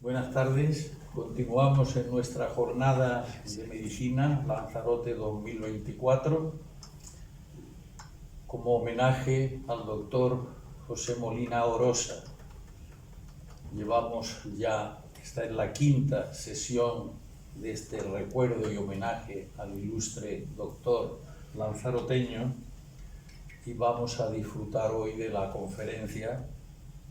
Buenas tardes. Continuamos en nuestra jornada de medicina Lanzarote 2024 como homenaje al doctor José Molina Orosa. Llevamos ya, esta es la quinta sesión de este recuerdo y homenaje al ilustre doctor lanzaroteño y vamos a disfrutar hoy de la conferencia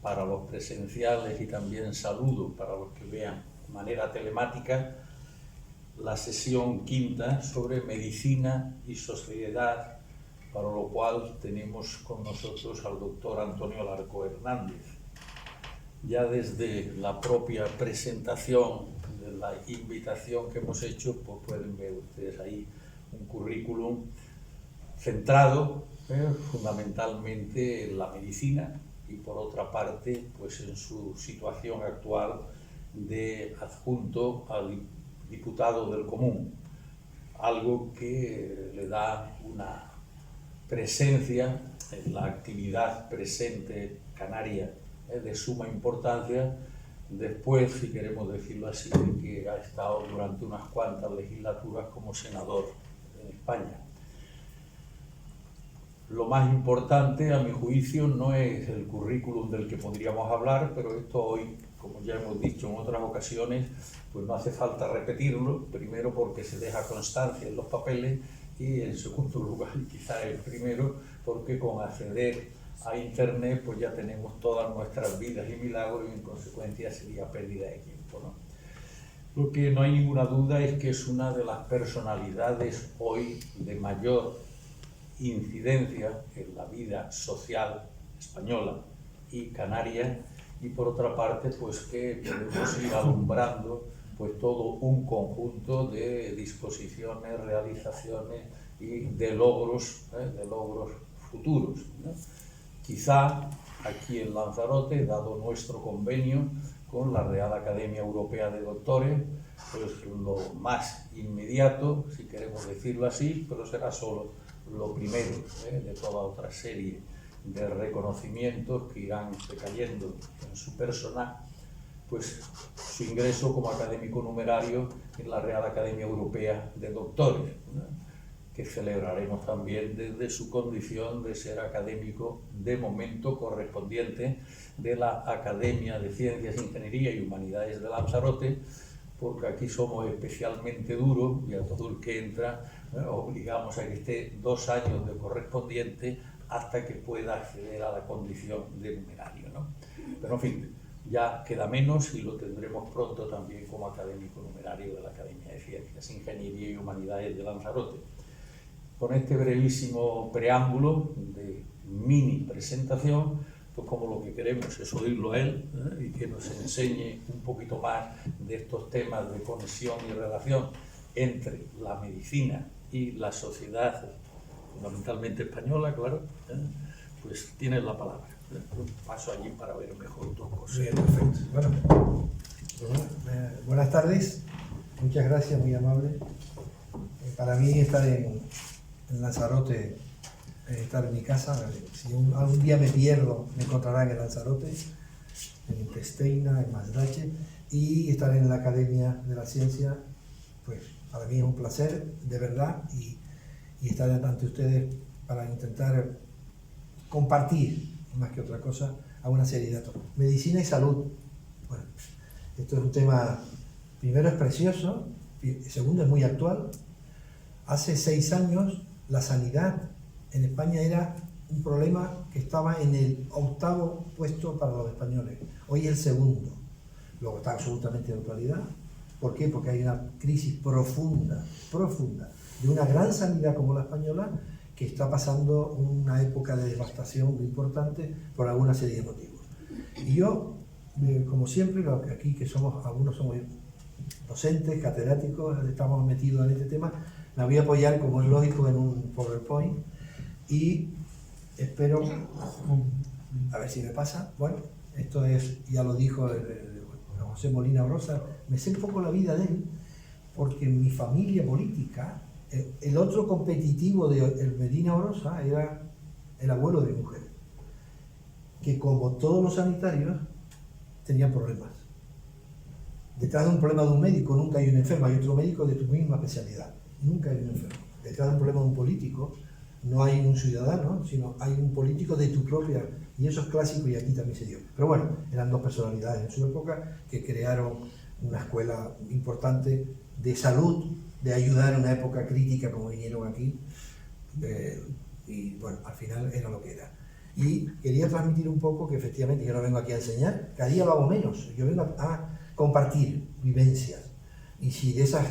para los presenciales y también saludo para los que vean de manera telemática la sesión quinta sobre medicina y sociedad, para lo cual tenemos con nosotros al doctor Antonio Larco Hernández. Ya desde la propia presentación de la invitación que hemos hecho, pues pueden ver ustedes ahí un currículum centrado fundamentalmente en la medicina y por otra parte pues en su situación actual de adjunto al diputado del Común, algo que le da una presencia en la actividad presente canaria de suma importancia, después, si queremos decirlo así, de que ha estado durante unas cuantas legislaturas como senador en España. Lo más importante, a mi juicio, no es el currículum del que podríamos hablar, pero esto hoy, como ya hemos dicho en otras ocasiones, pues no hace falta repetirlo, primero porque se deja constancia en los papeles y en segundo lugar, y quizá el primero, porque con acceder a Internet pues ya tenemos todas nuestras vidas y milagros y en consecuencia sería pérdida de tiempo, ¿no? Lo que no hay ninguna duda es que es una de las personalidades hoy de mayor incidencia en la vida social española y canaria, y por otra parte pues que podemos ir alumbrando pues todo un conjunto de disposiciones, realizaciones y de logros futuros, ¿no? Quizá aquí en Lanzarote, dado nuestro convenio con la Real Academia Europea de Doctores, pues lo más inmediato, si queremos decirlo así, pero será solo lo primero de toda otra serie de reconocimientos que irán recayendo en su persona, pues su ingreso como académico numerario en la Real Academia Europea de Doctores, ¿no?, que celebraremos también desde su condición de ser académico de momento correspondiente de la Academia de Ciencias, Ingeniería y Humanidades de Lanzarote, porque aquí somos especialmente duros y a todo el que entra obligamos a que esté 2 años de correspondiente hasta que pueda acceder a la condición de numerario, ¿no? Pero en fin, ya queda menos y lo tendremos pronto también como académico numerario de la Academia de Ciencias, Ingeniería y Humanidades de Lanzarote. Con este brevísimo preámbulo de mini presentación, pues como lo que queremos es oírlo a él y que nos enseñe un poquito más de estos temas de conexión y relación entre la medicina y la sociedad, fundamentalmente española, claro, pues tienes la palabra. Paso allí para ver mejor tus cosas. Bien, perfecto. Bueno, buenas tardes, muchas gracias, muy amable. Para mí estar en Lanzarote, estar en mi casa, si algún día me pierdo, me encontrarán en Lanzarote, en Testeina, en Masdache, y estar en la Academia de la Ciencia, pues para mí es un placer, de verdad, y estar ante ustedes para intentar compartir, más que otra cosa, a una serie de datos. Medicina y salud. Bueno, esto es un tema, primero es precioso, segundo es muy actual. Hace 6 años la sanidad en España era un problema que estaba en el 8º puesto para los españoles. Hoy es el 2º. Luego está absolutamente de actualidad. ¿Por qué? Porque hay una crisis profunda, de una gran sanidad como la española que está pasando una época de devastación muy importante por alguna serie de motivos. Y yo, como siempre, lo que aquí que somos, algunos somos docentes, catedráticos, estamos metidos en este tema, me voy a apoyar, como es lógico, en un PowerPoint y espero, a ver si me pasa. Bueno, esto es, ya lo dijo José Molina Orosa, me sé un poco la vida de él, porque en mi familia política, el otro competitivo de Molina Orosa era el abuelo de mi mujer, que como todos los sanitarios tenían problemas. Detrás de un problema de un médico nunca hay un enfermo, hay otro médico de tu misma especialidad. Nunca hay un enfermo. Detrás de un problema de un político no hay un ciudadano, sino hay un político de tu propia. Y eso es clásico y aquí también se dio. Pero bueno, eran dos personalidades en su época que crearon una escuela importante de salud, de ayudar en una época crítica como vinieron aquí. Y bueno, al final era lo que era. Y quería transmitir un poco que efectivamente yo no vengo aquí a enseñar, cada día lo hago menos, yo vengo a compartir vivencias. Y si de esas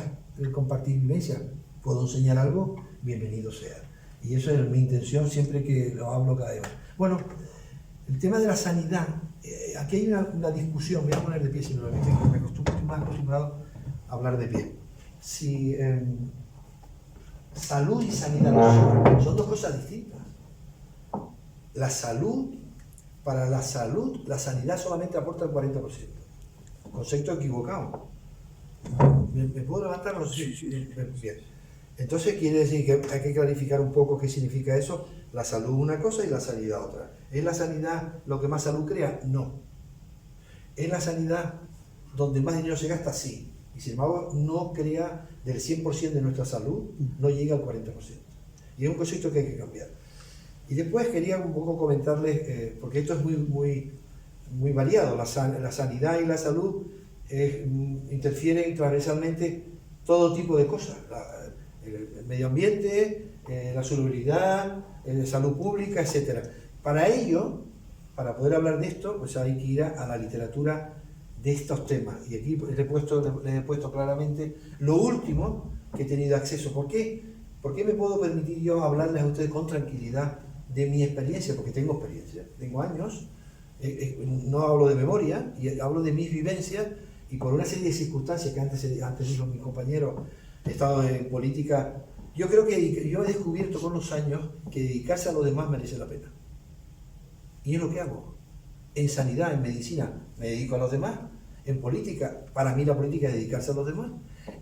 compartir vivencias puedo enseñar algo, bienvenido sea. Y eso es mi intención siempre que lo hablo cada día. Bueno, el tema de la sanidad, aquí hay una discusión, me voy a poner de pie si me lo permiten, porque estoy más acostumbrado a hablar de pie. Si salud y sanidad son dos cosas distintas. La salud, para la salud, la sanidad solamente aporta el 40%. Concepto equivocado. ¿Me puedo levantar? No sé si... Sí. Bien. Entonces quiere decir que hay que clarificar un poco qué significa eso. La salud una cosa y la sanidad otra. ¿Es la sanidad lo que más salud crea? No. ¿Es la sanidad donde más dinero se gasta? Sí. Y sin embargo no crea del 100% de nuestra salud, no llega al 40%. Y es un concepto que hay que cambiar. Y después quería un poco comentarles, porque esto es muy variado, la sanidad y la salud interfieren transversalmente todo tipo de cosas, el medio ambiente, la solubilidad, la salud pública, etc. Para ello, para poder hablar de esto, pues hay que ir a la literatura de estos temas. Y aquí les he puesto claramente lo último que he tenido acceso. ¿Por qué? ¿Por qué me puedo permitir yo hablarles a ustedes con tranquilidad de mi experiencia? Porque tengo experiencia, tengo años, no hablo de memoria, y hablo de mis vivencias, y por una serie de circunstancias que antes dijo mi compañero, he estado en política. Yo creo que yo he descubierto con los años que dedicarse a los demás merece la pena. Y es lo que hago. En sanidad, en medicina, me dedico a los demás. En política, para mí la política es dedicarse a los demás.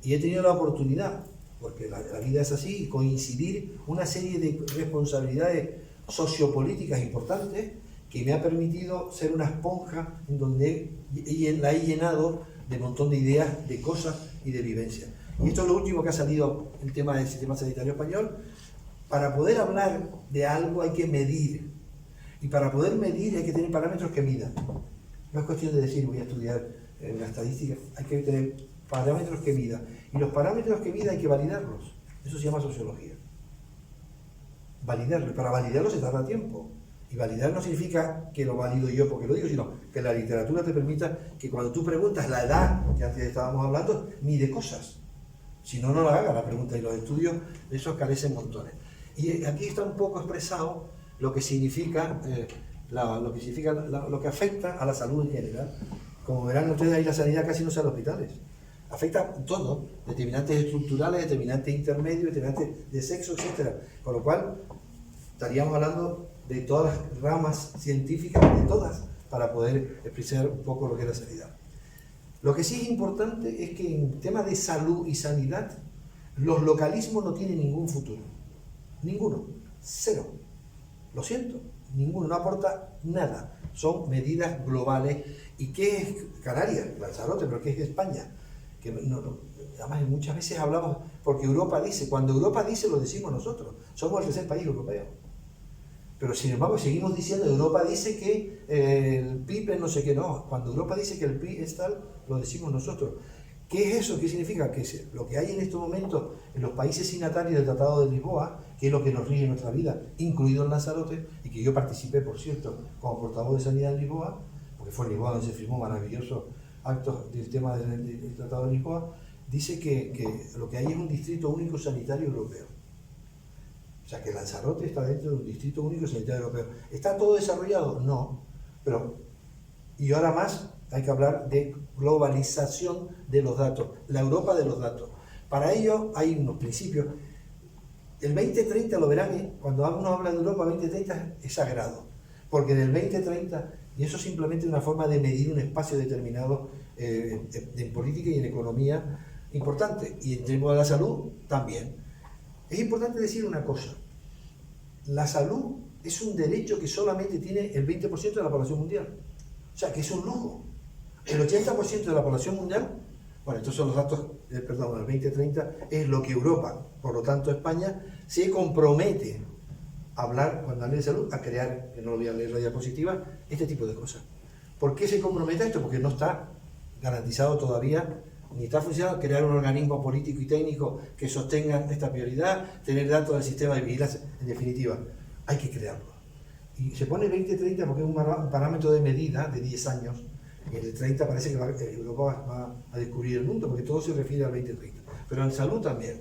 Y he tenido la oportunidad, porque la vida es así, coincidir una serie de responsabilidades sociopolíticas importantes que me ha permitido ser una esponja en donde la he llenado de un montón de ideas, de cosas y de vivencias. Y esto es lo último que ha salido el tema del sistema sanitario español. Para poder hablar de algo hay que medir. Y para poder medir hay que tener parámetros que midan. No es cuestión de decir voy a estudiar la estadística, hay que tener parámetros que midan. Y los parámetros que midan hay que validarlos. Eso se llama sociología. Validarlo. Para validarlo se tarda tiempo. Y validar no significa que lo valido yo porque lo digo, sino que la literatura te permita que cuando tú preguntas la edad, que antes estábamos hablando, mide cosas. Si no, no la haga la pregunta. Y los estudios de esos carecen montones. Y aquí está un poco expresado lo que significa, lo que afecta a la salud en general. Como verán ustedes, ahí la sanidad casi no sale a hospitales. Afecta todo, determinantes estructurales, determinantes intermedios, determinantes de sexo, etc. Con lo cual, estaríamos hablando de todas las ramas científicas, de todas, para poder expresar un poco lo que es la sanidad. Lo que sí es importante es que en temas de salud y sanidad, los localismos no tienen ningún futuro. Ninguno. Cero. Lo siento. Ninguno. No aporta nada. Son medidas globales. ¿Y qué es Canarias? Lanzarote, pero ¿qué es España? Que además muchas veces hablamos, porque Europa dice, cuando Europa dice lo decimos nosotros. Somos el tercer país europeo. Pero sin embargo seguimos diciendo, Europa dice que el PIB es no sé qué, no. Cuando Europa dice que el PIB es tal, lo decimos nosotros. ¿Qué es eso? ¿Qué significa? Que lo que hay en estos momentos en los países signatarios del Tratado de Lisboa, que es lo que nos rige en nuestra vida, incluido en Lanzarote, y que yo participé, por cierto, como portavoz de Sanidad en Lisboa, porque fue en Lisboa donde se firmó maravillosos actos del tema del Tratado de Lisboa, dice que lo que hay es un distrito único sanitario europeo. O sea, que Lanzarote está dentro de un distrito único sanitario europeo. ¿Está todo desarrollado? No. Y ahora más hay que hablar de globalización de los datos, la Europa de los datos. Para ello hay unos principios. El 2030 lo verán, cuando uno habla de Europa 2030 es sagrado. Porque en el 2030, y eso es simplemente una forma de medir un espacio determinado en política y en economía importante. Y en términos de la salud también. Es importante decir una cosa, la salud es un derecho que solamente tiene el 20% de la población mundial, o sea que es un lujo. El 80% de la población mundial Bueno, estos son los datos, perdón, el 2030 es lo que Europa, por lo tanto España, se compromete a hablar, cuando hable de salud, a crear, que no lo voy a leer la diapositiva, este tipo de cosas. ¿Por qué se compromete a esto? Porque no está garantizado todavía, ni está funcionando, crear un organismo político y técnico que sostenga esta prioridad, tener datos del sistema de vigilancia, en definitiva, hay que crearlo. Y se pone 2030 porque es un parámetro de medida de 10 años, y en el 30 parece que Europa va a descubrir el mundo, porque todo se refiere al 2030. Pero en salud también.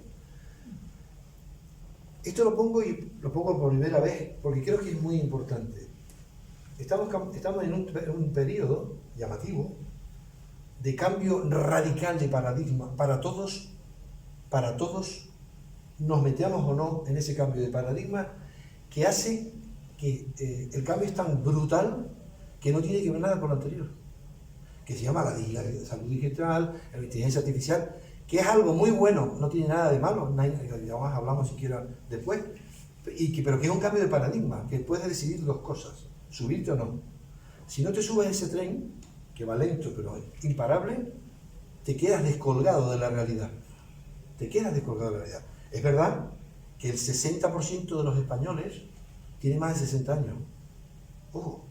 Esto lo pongo por primera vez porque creo que es muy importante. Estamos en un periodo llamativo de cambio radical de paradigma para todos, nos metamos o no en ese cambio de paradigma que hace que el cambio es tan brutal que no tiene que ver nada con lo anterior, que se llama la salud digital, la inteligencia artificial, que es algo muy bueno, no tiene nada de malo, además hablamos siquiera después, pero que es un cambio de paradigma, que puedes decidir dos cosas, subirte o no. Si no te subes a ese tren, que va lento pero imparable, te quedas descolgado de la realidad. Te quedas descolgado de la realidad. Es verdad que el 60% de los españoles tiene más de 60 años. Ojo,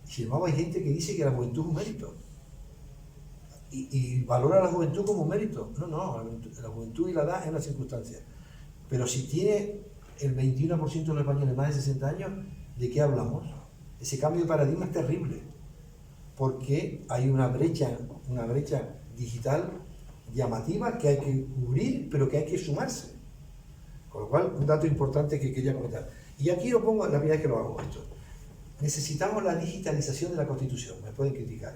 sin embargo hay gente que dice que la juventud es un mérito. Y valora la juventud como un mérito. No, la juventud y la edad es una circunstancia. Pero si tiene el 21% de los españoles más de 60 años, ¿de qué hablamos? Ese cambio de paradigma es terrible, porque hay una brecha digital llamativa que hay que cubrir, pero que hay que sumarse. Con lo cual, un dato importante que quería comentar. Y aquí lo pongo, la primera vez que lo hago esto. Necesitamos la digitalización de la Constitución. Me pueden criticar,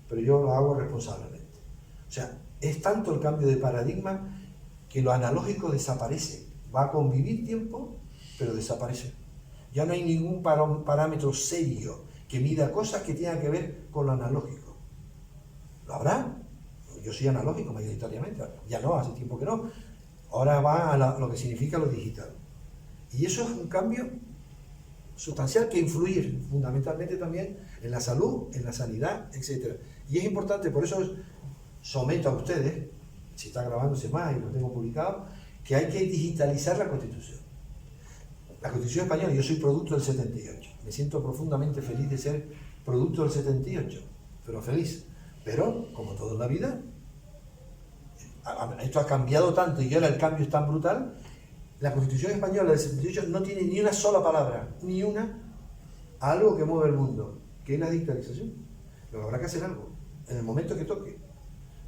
pero yo lo hago responsablemente. O sea, es tanto el cambio de paradigma que lo analógico desaparece. Va a convivir tiempo, pero desaparece. Ya no hay ningún parámetro serio que mida cosas que tengan que ver con lo analógico. ¿Lo habrá? Yo soy analógico mayoritariamente. Ya no, hace tiempo que no. Ahora va a lo que significa lo digital. Y eso es un cambio sustancial que influye fundamentalmente también en la salud, en la sanidad, etc. Y es importante, por eso someto a ustedes, si está grabándose más y lo tengo publicado, que hay que digitalizar la Constitución. La Constitución española, yo soy producto del 78. Me siento profundamente feliz de ser producto del 78, pero feliz. Pero, como todo en la vida, esto ha cambiado tanto y ahora el cambio es tan brutal. La Constitución española del 78 no tiene ni una sola palabra, ni una, a algo que mueve el mundo, que es la digitalización. Pero habrá que hacer algo, en el momento que toque.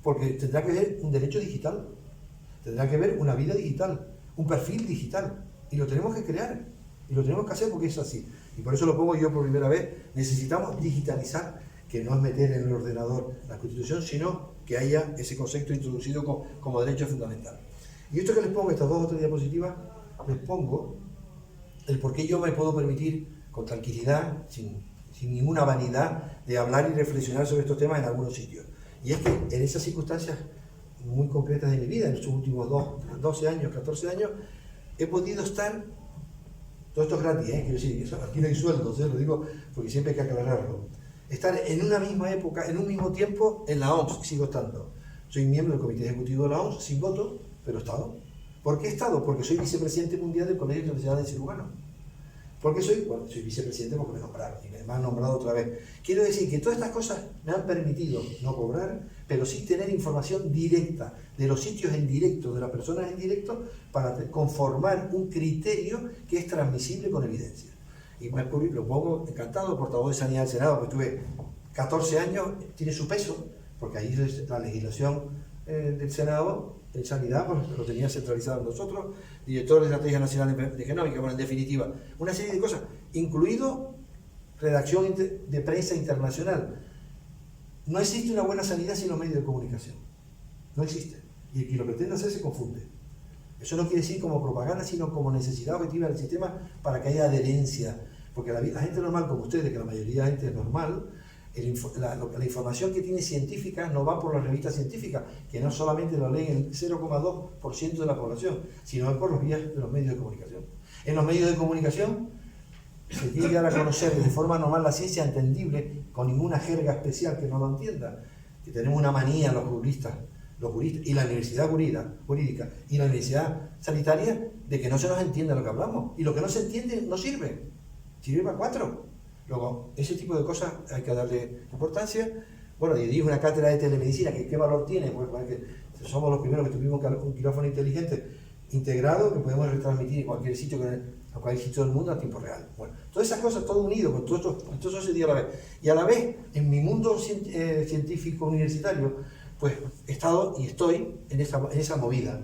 Porque tendrá que ver un derecho digital, tendrá que ver una vida digital, un perfil digital. Y lo tenemos que crear, y lo tenemos que hacer porque es así. Y por eso lo pongo yo por primera vez. Necesitamos digitalizar, que no es meter en el ordenador la Constitución, sino que haya ese concepto introducido como derecho fundamental. Y esto que les pongo, estas dos o tres diapositivas, les pongo el por qué yo me puedo permitir con tranquilidad, sin ninguna vanidad, de hablar y reflexionar sobre estos temas en algunos sitios. Y es que en esas circunstancias muy concretas de mi vida, en estos últimos 12 años, 14 años, he podido estar, todo esto es gratis, quiero decir, aquí no hay sueldos, lo digo porque siempre hay que aclararlo, estar en una misma época, en un mismo tiempo, en la OMS, sigo estando. Soy miembro del Comité Ejecutivo de la OMS, sin voto, pero he estado. ¿Por qué he estado? Porque soy vicepresidente mundial del Colegio Internacional de Cirujanos. ¿Por qué soy? Bueno, soy vicepresidente porque me nombraron y me han nombrado otra vez. Quiero decir que todas estas cosas me han permitido no cobrar, pero sí tener información directa de los sitios en directo, de las personas en directo, para conformar un criterio que es transmisible con evidencia. Y lo pongo encantado, portavoz de Sanidad del Senado, porque tuve 14 años, tiene su peso, porque ahí la legislación del Senado en sanidad, pues lo tenía centralizado nosotros, director de Estrategia Nacional de Genómica, bueno, en definitiva, una serie de cosas, incluido redacción de prensa internacional. No existe una buena sanidad sin los medios de comunicación. No existe. Y el que lo pretende hacer se confunde. Eso no quiere decir como propaganda, sino como necesidad objetiva del sistema para que haya adherencia. Porque la gente normal, como ustedes, que la mayoría de la gente es normal, la información que tiene científica no va por las revistas científicas, que no solamente lo leen el 0,2% de la población, sino por los vías de los medios de comunicación. En los medios de comunicación se tiene que dar a conocer de forma normal la ciencia entendible, con ninguna jerga especial que no lo entienda. Que tenemos una manía los juristas los juristas, y la universidad jurídica y la universidad sanitaria, de que no se nos entienda lo que hablamos. Y lo que no se entiende no sirve. Sirve para 4. Luego, ese tipo de cosas hay que darle importancia. Bueno, y digo una cátedra de telemedicina, ¿qué valor tiene? Pues que somos los primeros que tuvimos un quirófano inteligente integrado que podemos retransmitir en cualquier sitio, a cualquier sitio del mundo a tiempo real. Bueno, todas esas cosas, todo unido, con todo eso se dio a la vez. Y a la vez, en mi mundo científico universitario, pues he estado y estoy en esa movida.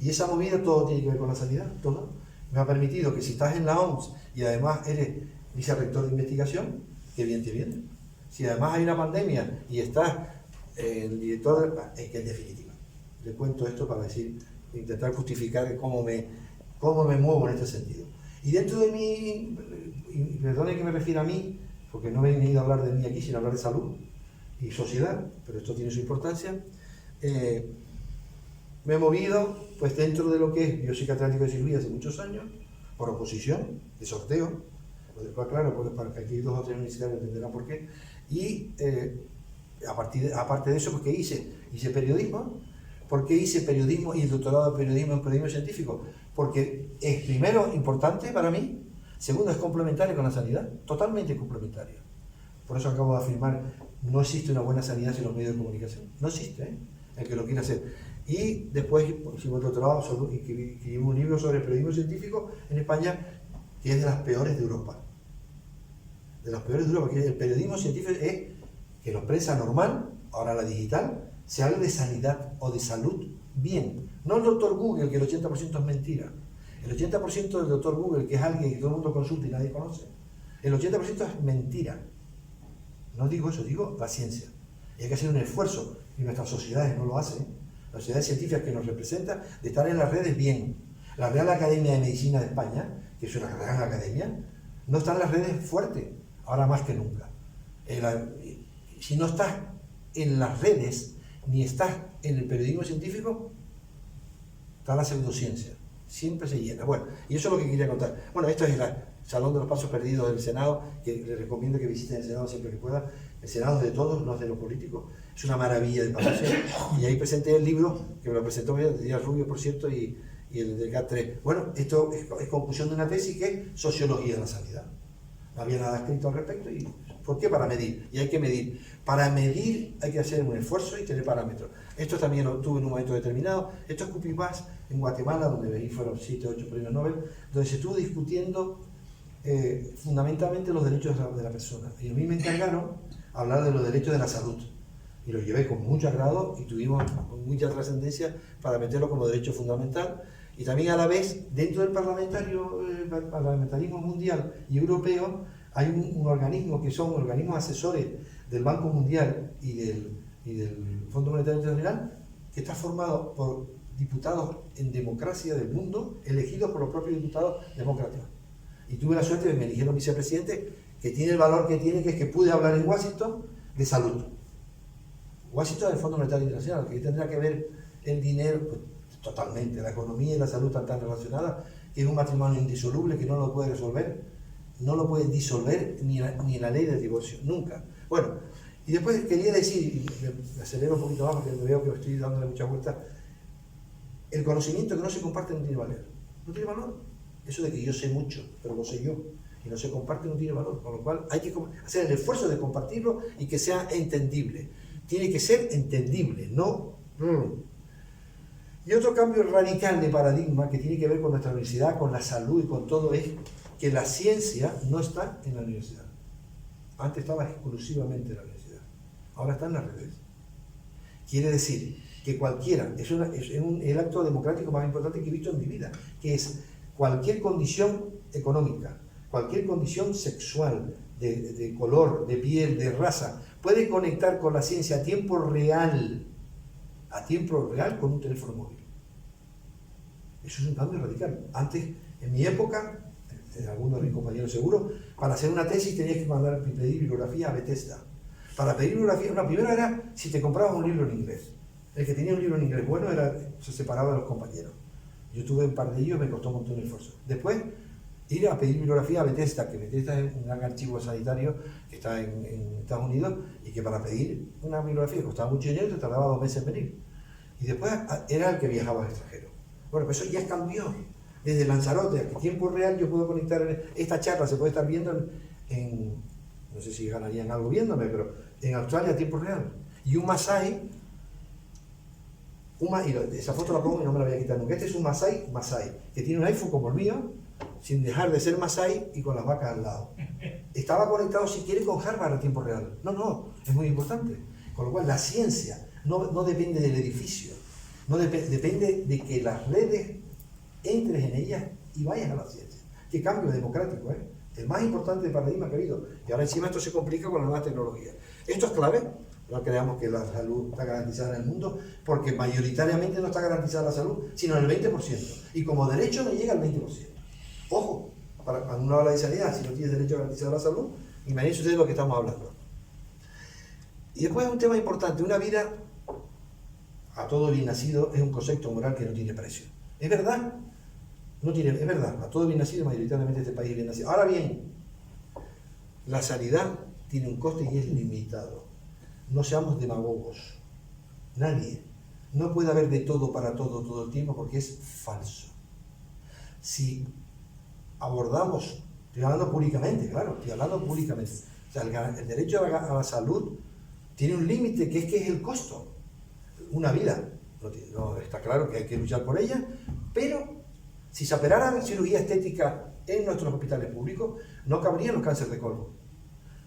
Y esa movida todo tiene que ver con la sanidad, todo. Me ha permitido que si estás en la OMS y además eres vicerrector de investigación, qué bien te viene. Si además hay una pandemia y estás el director, es que en definitiva. Le cuento esto para intentar justificar cómo me muevo en este sentido. Y dentro de mí, y perdone que me refiera a mí, porque no he venido a hablar de mí aquí, sino a hablar de salud y sociedad, pero esto tiene su importancia, me he movido pues dentro de lo que es biopsiquiatrático de cirugía hace muchos años, por oposición, de sorteo, lo dejo claro, porque para que aquí 2 o 3 universitarios entenderán por qué, y aparte de eso, pues ¿qué hice? Hice periodismo. ¿Por qué hice periodismo y el doctorado de periodismo en periodismo científico? Porque es, primero, importante para mí, segundo, es complementario con la sanidad, totalmente complementario. Por eso acabo de afirmar, no existe una buena sanidad sin los medios de comunicación. No existe, el que lo quiera hacer. Y después hicimos el doctorado y escribimos un libro sobre periodismo científico en España, que es de las peores de Europa. De las peores de Europa, porque el periodismo científico es que la prensa normal, ahora la digital, se habla de sanidad o de salud bien. No el doctor Google, que el 80% es mentira. El 80% del doctor Google, que es alguien que todo el mundo consulta y nadie conoce, el 80% es mentira. No digo eso, digo la ciencia. Y hay que hacer un esfuerzo, y nuestras sociedades no lo hacen, las sociedades científicas que nos representan, de estar en las redes bien. La Real Academia de Medicina de España, que es una gran academia, no está en las redes fuerte, ahora más que nunca. Si no estás en las redes, ni estás en el periodismo científico, está la pseudociencia. Siempre se llena. Bueno, y eso es lo que quería contar. Bueno, esto es el Salón de los Pasos Perdidos del Senado, que les recomiendo que visiten el Senado siempre que puedan. El Senado es de todos, no es de los políticos. Es una maravilla de palacio. Y ahí presenté el libro, que me lo presentó Díaz Rubio, por cierto, y el del GAT3. Bueno, esto es conclusión de una tesis que es Sociología de la Sanidad. No había nada escrito al respecto. Y ¿por qué? Para medir. Y hay que medir. Para medir hay que hacer un esfuerzo y tener parámetros. Esto también lo tuve en un momento determinado. Esto es Cupipaz en Guatemala, donde veí fueron 7 o 8 premios Nobel, donde se estuvo discutiendo fundamentalmente los derechos de la persona. Y a mí me encargaron hablar de los derechos de la salud. Y lo llevé con mucho agrado y tuvimos mucha trascendencia para meterlo como derecho fundamental. Y también a la vez, dentro del parlamentarismo mundial y europeo, hay un organismo que son organismos asesores del Banco Mundial y del Fondo Monetario Internacional, que está formado por diputados en democracia del mundo, elegidos por los propios diputados demócratas. Y tuve la suerte de que me eligieron vicepresidente, que tiene el valor que tiene, que es que pude hablar en Washington de salud. Washington es el Fondo Monetario Internacional, que tendrá que ver el dinero, pues, totalmente, la economía y la salud están tan relacionadas, que es un matrimonio indisoluble que no lo puede resolver, no lo puede disolver ni la ley del divorcio, nunca. Bueno, y después quería decir, y me acelero un poquito más porque veo que estoy dándole muchas vueltas, el conocimiento que no se comparte no tiene valor. No tiene valor. Eso de que yo sé mucho, pero lo sé yo, y no se comparte no tiene valor, con lo cual hay que hacer el esfuerzo de compartirlo y que sea entendible. Tiene que ser entendible, no... Y otro cambio radical de paradigma que tiene que ver con nuestra universidad, con la salud y con todo es que la ciencia no está en la universidad. Antes estaba exclusivamente en la universidad, ahora está en las redes. Quiere decir que cualquiera, es el acto democrático más importante que he visto en mi vida, que es cualquier condición económica, cualquier condición sexual, de color, de piel, de raza, puede conectar con la ciencia a tiempo real con un teléfono móvil. Eso es un cambio radical. Antes, en mi época, algunos de mis compañeros seguro, para hacer una tesis tenías que pedir bibliografía a Bethesda. Para pedir bibliografía, la primera era si te comprabas un libro en inglés. El que tenía un libro en inglés bueno se separaba de los compañeros. Yo tuve un par de ellos, me costó un montón de esfuerzo. Después, ir a pedir bibliografía a Bethesda, que Bethesda es un gran archivo sanitario que está en Estados Unidos y que para pedir una bibliografía costaba mucho dinero y te tardaba 2 meses en venir. y después era el que viajaba al extranjero. Bueno, pues eso ya cambió. Desde Lanzarote a tiempo real yo puedo conectar, esta charla se puede estar viendo no sé si ganarían algo viéndome, pero en Australia a tiempo real. Y un Masái, esa foto la pongo y no me la voy a quitar nunca. Este es un Masái, que tiene un iPhone como el mío, sin dejar de ser Masái y con las vacas al lado. Estaba conectado, si quiere, con Harvard a tiempo real. No, es muy importante. Con lo cual, la ciencia no depende del edificio, depende de que las redes entres en ellas y vayas a la ciencia. Qué cambio democrático, ¿eh? El más importante paradigma que ha habido. Y ahora encima esto se complica con las nuevas tecnologías. Esto es clave. No creamos que la salud está garantizada en el mundo, porque mayoritariamente no está garantizada la salud, sino el 20%. Y como derecho no llega al 20%. Ojo, cuando uno habla de sanidad, si no tienes derecho a garantizar la salud, imagínense ustedes lo que estamos hablando. Y después un tema importante, una vida a todo bien nacido es un concepto moral que no tiene precio. ¿Es verdad? Es verdad, a todo bien nacido, mayoritariamente este país es bien nacido. Ahora bien, la sanidad tiene un coste y es limitado. No seamos demagogos. Nadie. No puede haber de todo para todo el tiempo, porque es falso. Si abordamos, estoy hablando públicamente, claro, o sea, el derecho a la salud tiene un límite que es el costo. Una vida. No, está claro que hay que luchar por ella, pero si se operara cirugía estética en nuestros hospitales públicos, no cabrían los cánceres de colon.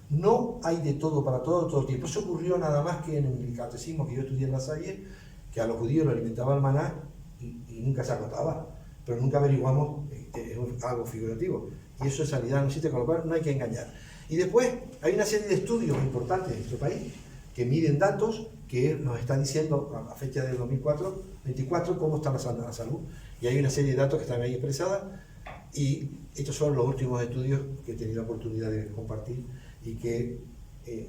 No hay de todo para todo el tiempo. Eso ocurrió nada más que en el catecismo que yo estudié en La Salle, que a los judíos lo alimentaba el maná y nunca se agotaba, pero nunca averiguamos, es algo figurativo, y eso en sanidad no existe, con lo cual no hay que engañar. Y después hay una serie de estudios importantes en nuestro país que miden datos que nos están diciendo a fecha del 2024 cómo está la salud, y hay una serie de datos que están ahí expresadas, y estos son los últimos estudios que he tenido la oportunidad de compartir, y que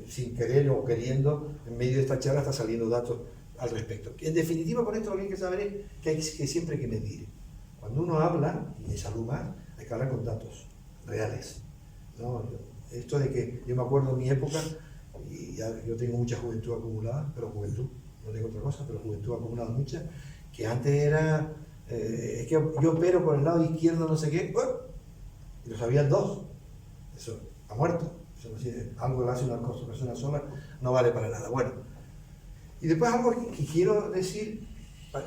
sin querer o queriendo, en medio de esta charla está saliendo datos al respecto. En definitiva, con esto lo que hay que saber es que siempre hay que medir. Cuando uno habla, y de salud más, hay que hablar con datos reales, ¿no? Esto de que yo me acuerdo en mi época, y yo tengo mucha juventud acumulada, pero juventud, no tengo otra cosa, pero juventud acumulada mucha, que antes era, es que yo opero por el lado izquierdo no sé qué, y lo sabían dos, eso ha muerto. Algo que hace una persona sola no vale para nada. Bueno, y después algo que quiero decir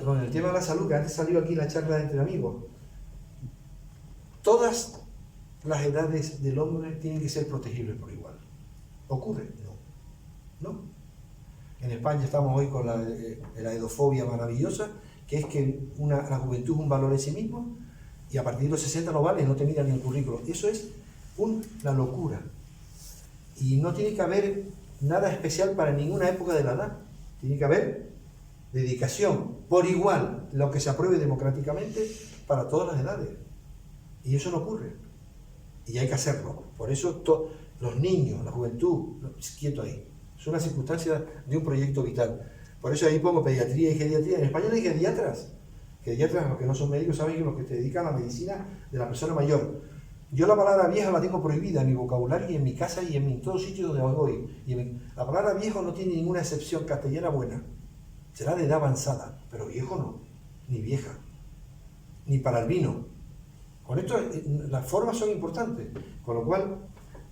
con el tema de la salud, que antes salió aquí la charla entre amigos. Todas las edades del hombre tienen que ser protegibles por igual. ¿Ocurre? No. En España estamos hoy con la edofobia maravillosa, que es que la juventud es un valor en sí mismo, y a partir de los 60 no vale, no te miran ni el currículo. Eso es una locura. Y no tiene que haber nada especial para ninguna época de la edad. Tiene que haber dedicación por igual, lo que se apruebe democráticamente para todas las edades. Y eso no ocurre. Y hay que hacerlo. Por eso los niños, la juventud, quieto ahí. Es una circunstancia de un proyecto vital. Por eso ahí pongo pediatría y geriatría. En España no hay geriatras. Geriatras, los que no son médicos, saben que los que se dedican a la medicina de la persona mayor. Yo la palabra vieja la tengo prohibida en mi vocabulario y en mi casa y en todos sitios donde voy. La palabra viejo no tiene ninguna excepción castellana buena. Será de edad avanzada, pero viejo no, ni vieja, ni para el vino. Con esto las formas son importantes, con lo cual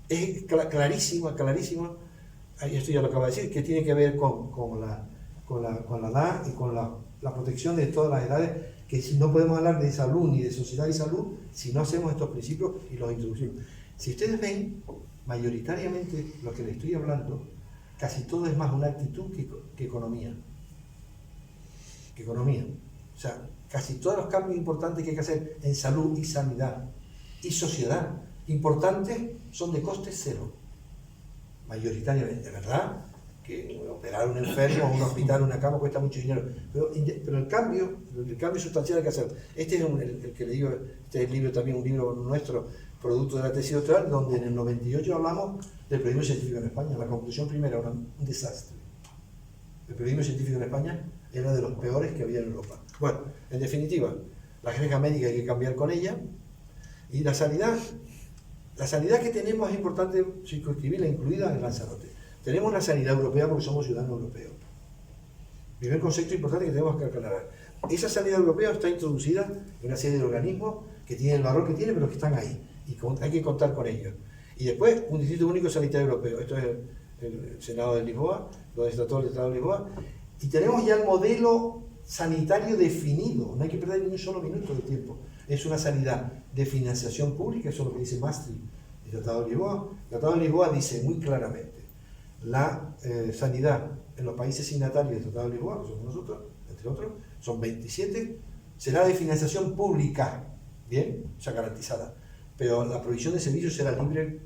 es clarísima, esto ya lo acabo de decir, que tiene que ver con la edad y con la protección de todas las edades, que si no podemos hablar de salud ni de sociedad y salud si no hacemos estos principios y los introducimos. Si ustedes ven, mayoritariamente lo que les estoy hablando, casi todo es más una actitud que economía. O sea, casi todos los cambios importantes que hay que hacer en salud y sanidad y sociedad importantes son de coste cero. Mayoritariamente, ¿verdad? Que operar a un enfermo o un hospital, una cama cuesta mucho dinero, pero el cambio sustancial hay que hacer. Este es el que le digo, este es el libro también, un libro nuestro, producto de la tesis doctoral, donde en el 98 hablamos del periodismo científico en España. La conclusión primera era un desastre. El periodismo científico en España era de los peores que había en Europa. Bueno, en definitiva, la jerga médica hay que cambiar con ella, y la sanidad que tenemos es importante circunscribirla, incluida en Lanzarote. Tenemos la sanidad europea porque somos ciudadanos europeos. Primer concepto importante que tenemos que aclarar. Esa sanidad europea está introducida en una serie de organismos que tienen el valor que tienen, pero que están ahí. Y hay que contar con ellos. Y después, un Distrito Único Sanitario Europeo. Esto es el Senado de Lisboa, donde está todo el Tratado de Lisboa. Y tenemos ya el modelo sanitario definido. No hay que perder ni un solo minuto de tiempo. Es una sanidad de financiación pública, eso es lo que dice Maastricht, el Tratado de Lisboa. El Tratado de Lisboa dice muy claramente, la sanidad en los países signatarios del Tratado de Lisboa, que somos nosotros, entre otros, son 27, será de financiación pública, bien, o sea, garantizada. Pero la provisión de servicios será libre,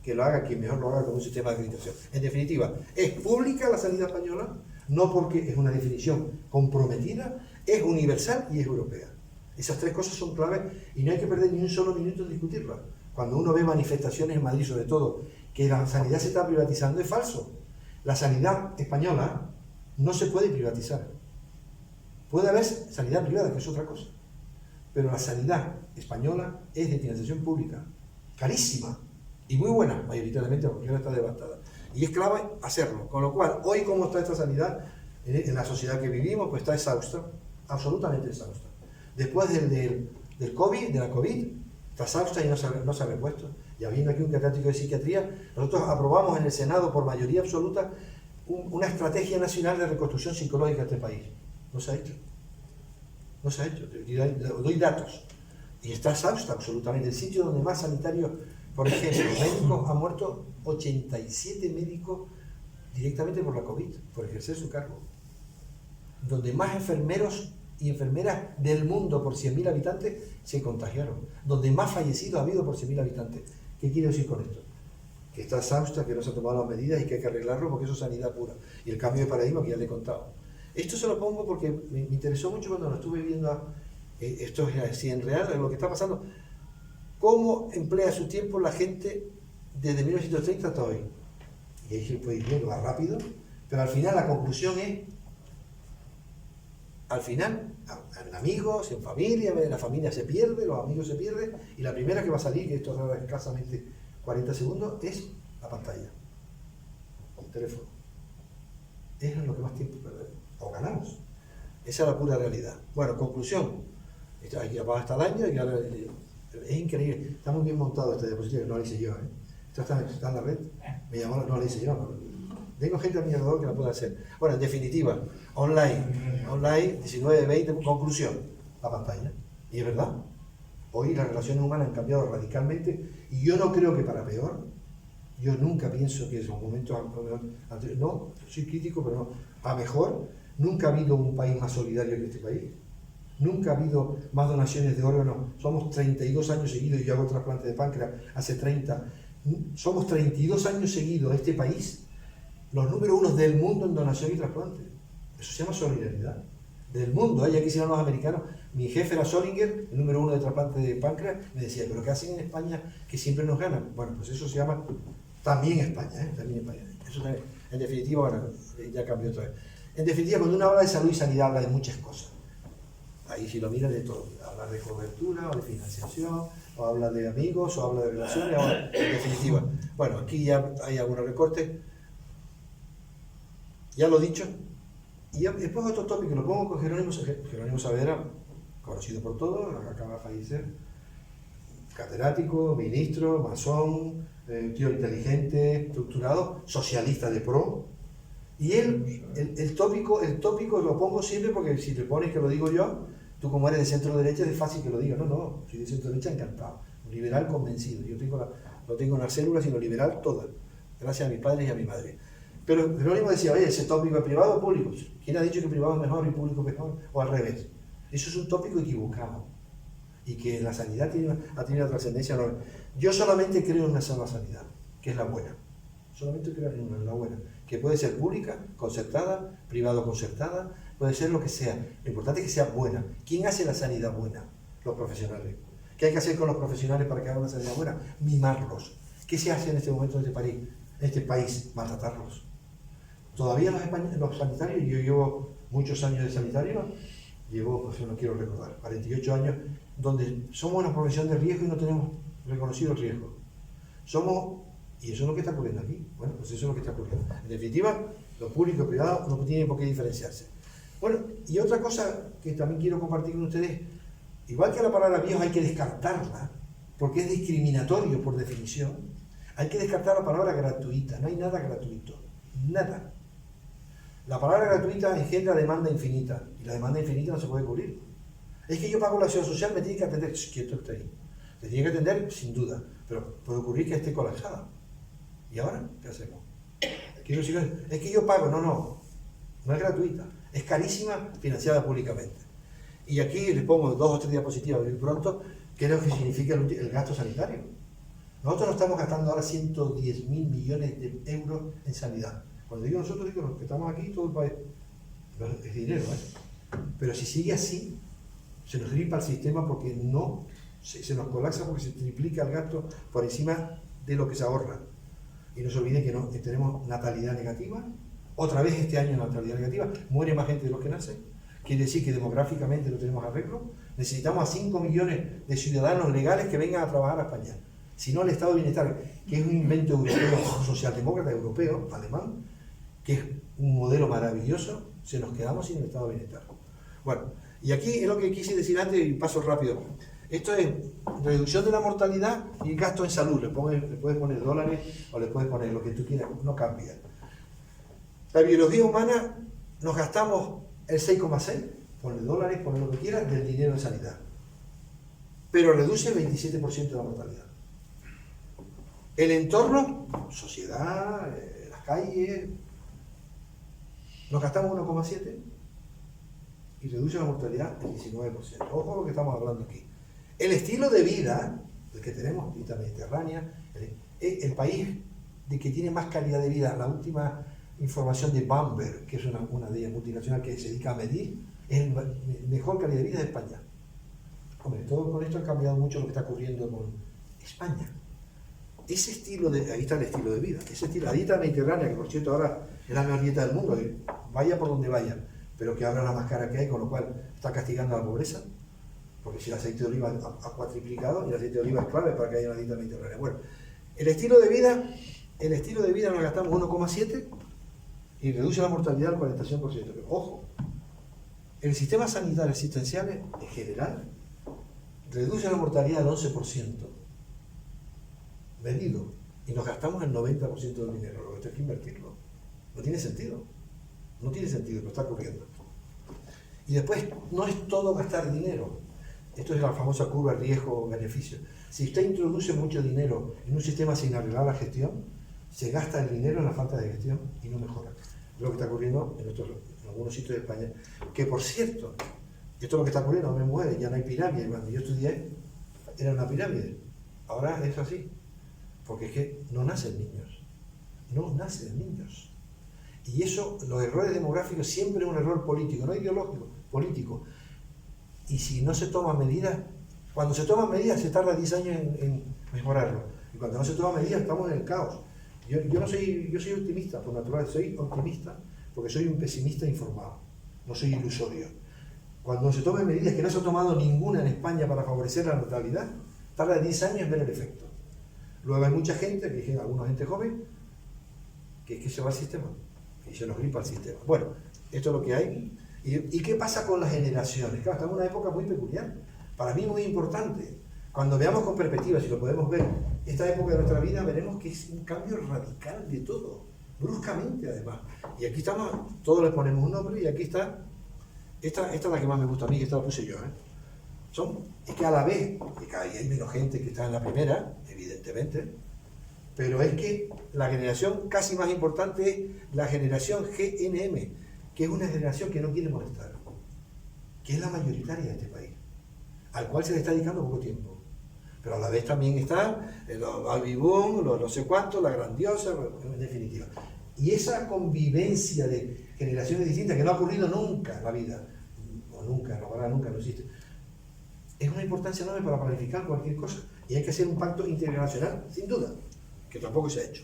que lo haga quien mejor lo haga con un sistema de acreditación. En definitiva, es pública la sanidad española, no porque es una definición comprometida, es universal y es europea. Esas tres cosas son claves y no hay que perder ni un solo minuto en discutirlas. Cuando uno ve manifestaciones en Madrid, sobre todo, que la sanidad se está privatizando, es falso. La sanidad española no se puede privatizar. Puede haber sanidad privada, que es otra cosa. Pero la sanidad española es de financiación pública, carísima y muy buena, mayoritariamente, porque ahora está devastada. Y es clave hacerlo. Con lo cual, hoy, ¿cómo está esta sanidad? En la sociedad que vivimos, pues está exhausta, absolutamente exhausta. Después del COVID, de la COVID, está exhausta y no se ha repuesto. Y habiendo aquí un catedrático de psiquiatría, nosotros aprobamos en el Senado por mayoría absoluta una estrategia nacional de reconstrucción psicológica de este país. No se ha hecho. No se ha hecho. Doy datos. Y está exhausta absolutamente. El sitio donde más sanitarios, por ejemplo, médicos, han muerto 87 médicos directamente por la COVID, por ejercer su cargo. Donde más enfermeros y enfermeras del mundo por 100.000 habitantes se contagiaron. Donde más fallecidos ha habido por 100.000 habitantes. ¿Qué quiero decir con esto? Que está exhausta, que no se han tomado las medidas y que hay que arreglarlo porque eso es sanidad pura. Y el cambio de paradigma que ya le he contado. Esto se lo pongo porque me interesó mucho cuando lo estuve viendo, esto es así en real, lo que está pasando. ¿Cómo emplea su tiempo la gente desde 1930 hasta hoy? Y ahí se puede ir más rápido, pero al final la conclusión es, al final, en amigos, en familia, la familia se pierde, los amigos se pierden, y la primera que va a salir, que esto tarda escasamente 40 segundos, es la pantalla, el teléfono. Es lo que más tiempo perdemos, o ganamos. Esa es la pura realidad. Bueno, conclusión, ya va hasta el año y ahora es increíble, está muy bien montado esta diapositiva, que no la hice yo, Esto está en la red, me llamó, no la hice yo, no. Tengo gente a mi alrededor que la puede hacer. Bueno, en definitiva, online, 19, 20, conclusión, la pantalla. Y es verdad, hoy las relaciones humanas han cambiado radicalmente y yo no creo que para peor. Yo nunca pienso que son momentos anteriores. No, soy crítico, pero no. A mejor, nunca ha habido un país más solidario que este país. Nunca ha habido más donaciones de órganos. Somos 32 años seguidos, y yo hago trasplante de páncreas hace 30. Somos 32 años seguidos este país, los número 1 del mundo en donación y trasplante. Eso se llama solidaridad. Del mundo, ya quisieran los americanos. Mi jefe era Solinger, el número 1 de trasplante de páncreas, me decía, ¿pero qué hacen en España que siempre nos ganan? Bueno, pues eso se llama también España, también España. Eso también, en definitiva, bueno, ya cambió otra vez. En definitiva, cuando uno habla de salud y sanidad, habla de muchas cosas. Ahí si lo mira de todo, habla de cobertura, o de financiación, o habla de amigos, o habla de relaciones, en definitiva. Bueno, aquí ya hay algunos recortes. Ya lo he dicho. Y después otro tópico, lo pongo con Jerónimo Saavedra, conocido por todos, acaba de fallecer, catedrático, ministro, masón, tío inteligente, estructurado, socialista de pro. Y él, el tópico lo pongo siempre porque si te pones que lo digo yo, tú como eres de centro derecha es fácil que lo digas. No, soy de centro derecha encantado, un liberal convencido. Yo lo tengo en las células y lo liberal todas, gracias a mis padres y a mi madre. Pero Jerónimo decía, oye, ese tópico es privado o público. ¿Quién ha dicho que privado es mejor y público mejor? O al revés. Eso es un tópico equivocado. Y que la sanidad ha tenido una trascendencia enorme. Yo solamente creo en una sola sanidad, que es la buena. Solamente creo en una, la buena. Que puede ser pública, concertada, privado concertada, puede ser lo que sea. Lo importante es que sea buena. ¿Quién hace la sanidad buena? Los profesionales. ¿Qué hay que hacer con los profesionales para que hagan una sanidad buena? Mimarlos. ¿Qué se hace en este momento en este país? Maltratarlos. Todavía los sanitarios, yo llevo muchos años de sanitario, pues no quiero recordar, 48 años, donde somos una profesión de riesgo y no tenemos reconocido el riesgo. Y eso es lo que está ocurriendo aquí. Bueno, pues eso es lo que está ocurriendo. En definitiva, lo público y privado no tienen por qué diferenciarse. Bueno, y otra cosa que también quiero compartir con ustedes, igual que la palabra viejo hay que descartarla, porque es discriminatorio por definición, hay que descartar la palabra gratuita. No hay nada gratuito, nada. La palabra gratuita engendra demanda infinita, y la demanda infinita no se puede cubrir. Es que yo pago la seguridad social, me tiene que atender, quieto está ahí. Te tiene que atender sin duda, pero puede ocurrir que esté colapsada. ¿Y ahora qué hacemos? Es que yo pago, no es gratuita, es carísima, financiada públicamente. Y aquí les pongo 2 o 3 diapositivas muy pronto, qué es lo que significa el gasto sanitario. Nosotros nos estamos gastando ahora 110.000 millones de euros en sanidad. Cuando digo nosotros, digo los que estamos aquí, todo el país. Es dinero, ¿eh? Pero si sigue así, se nos gripa el sistema porque no, se nos colapsa porque se triplica el gasto por encima de lo que se ahorra. Y no se olvide que tenemos natalidad negativa, otra vez este año natalidad negativa, muere más gente de los que nacen, quiere decir que demográficamente no tenemos arreglo, necesitamos a 5 millones de ciudadanos legales que vengan a trabajar a España. Si no, el Estado de Bienestar, que es un invento europeo, socialdemócrata europeo, alemán, que es un modelo maravilloso, se nos quedamos sin el Estado de Bienestar. Bueno, y aquí es lo que quise decir antes y paso rápido. Esto es reducción de la mortalidad y gasto en salud. Le puedes poner dólares o le puedes poner lo que tú quieras, no cambia. La biología humana nos gastamos el 6,6, ponle dólares, ponle lo que quieras, del dinero en sanidad. Pero reduce el 27% de la mortalidad. El entorno, sociedad, las calles, nos gastamos 1,7 y reduce la mortalidad el 19%. Ojo lo que estamos hablando aquí. El estilo de vida, el que tenemos, dieta mediterránea, el país de que tiene más calidad de vida, la última información de Bamberg, que es una de ellas multinacional que se dedica a medir, es el mejor calidad de vida de España. Hombre, todo con esto ha cambiado mucho lo que está ocurriendo con España. Ese estilo ahí está el estilo de vida, la dieta mediterránea, que por cierto ahora es la mejor dieta del mundo, vaya por donde vaya, pero que ahora la más cara que hay, con lo cual está castigando a la pobreza, porque si el aceite de oliva ha cuatriplicado, y el aceite de oliva es clave para que haya una dieta mediterránea. Bueno, el estilo de vida nos gastamos 1,7 y reduce la mortalidad al 46%. Pero, ojo, el sistema sanitario asistencial en general reduce la mortalidad al 11%, medido, y nos gastamos el 90% del dinero. Lo que hay que invertirlo. No tiene sentido, pero está ocurriendo. Y después, no es todo gastar dinero. Esto es la famosa curva riesgo-beneficio. Si usted introduce mucho dinero en un sistema sin arreglar la gestión, se gasta el dinero en la falta de gestión y no mejora. Es lo que está ocurriendo en algunos sitios de España. Que por cierto, esto es lo que está ocurriendo, no me muere, ya no hay pirámide. Cuando yo estudié, era una pirámide. Ahora es así. Porque es que no nacen niños. Y eso, los errores demográficos siempre es un error político, no ideológico, político. Y si no se toman medidas, cuando se toman medidas se tarda 10 años en mejorarlo. Y cuando no se toman medidas estamos en el caos. Yo soy optimista por naturaleza, soy optimista porque soy un pesimista informado, no soy ilusorio. Cuando se tomen medidas, que no se ha tomado ninguna en España para favorecer la natalidad, tarda 10 años en ver el efecto. Luego hay mucha gente, alguna gente joven, que es que se va al sistema y se nos gripa el sistema. Bueno, esto es lo que hay. ¿Y qué pasa con las generaciones? Claro, estamos en una época muy peculiar, para mí muy importante. Cuando veamos con perspectiva, si lo podemos ver, esta época de nuestra vida, veremos que es un cambio radical de todo, bruscamente además. Y aquí estamos, todos les ponemos un nombre, y aquí está, esta es la que más me gusta a mí, que esta la puse yo. Es que a la vez, que hay menos gente que está en la primera, evidentemente, pero es que la generación casi más importante es la generación GNM, que es una generación que no quiere molestar, que es la mayoritaria de este país, al cual se le está dedicando poco tiempo. Pero a la vez también está los baby boom, los no sé cuántos, la grandiosa, en definitiva. Y esa convivencia de generaciones distintas, que no ha ocurrido nunca en la vida, o nunca, no existe, es una importancia enorme para planificar cualquier cosa. Y hay que hacer un pacto internacional, sin duda, que tampoco se ha hecho.